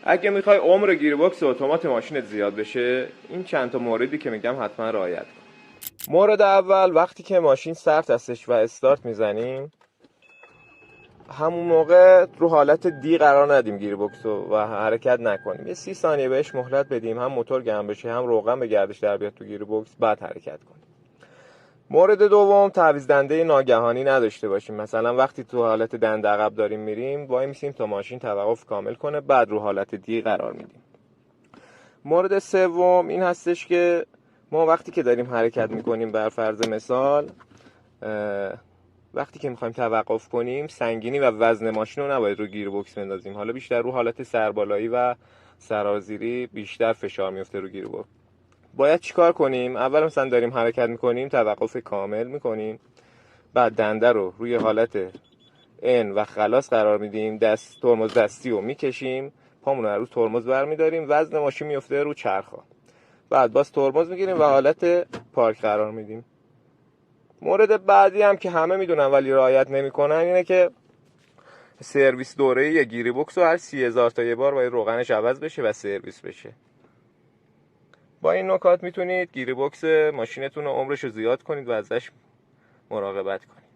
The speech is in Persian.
اگه میخوای عمر گیربکس اتومات ماشینت زیاد بشه، این چند تا موردی که میگم حتما رعایت کن. مورد اول، وقتی که ماشین سرد هستش و استارت میزنیم، همون موقع رو حالت دی قرار ندیم گیربکس رو و حرکت نکنیم. یه 30 ثانیه بهش مهلت بدیم، هم موتور گرم بشه، هم روغن به گردش در بیاد تو گیربکس، بعد حرکت کنیم. مورد دوم، تعویض دنده ناگهانی نداشته باشیم. مثلا وقتی تو حالت دنده عقب داریم میریم، وای میسیم تا ماشین توقف کامل کنه، بعد رو حالت دی قرار میدیم. مورد سوم این هستش که ما وقتی که داریم حرکت میکنیم، بر فرض مثال وقتی که میخوایم توقف کنیم، سنگینی و وزن ماشین رو نباید رو گیربکس بندازیم. حالا بیشتر رو حالت سربالایی و سرازیری بیشتر فشار میفته رو گیربکس. باید چیکار کنیم؟ اول مثلا داریم حرکت میکنیم، توقف کامل میکنیم، بعد دنده رو روی حالت ان و خلاص قرار میدیم، ترمز دستی رو میکشیم، پامون رو ترمز برمیداریم، وزن ماشین میفته رو چرخا، بعد باز ترمز میگیریم و حالت پارک قرار میدیم. مورد بعدی هم که همه میدونن ولی رعایت نمیکنن اینه که سرویس دوره یه گیربکس رو هر 30,000 تا یه بار باید روغنش عوض بشه و سرویس بشه. با این نکات میتونید گیربکس ماشینتون رو عمرش رو زیاد کنید و ازش مراقبت کنید.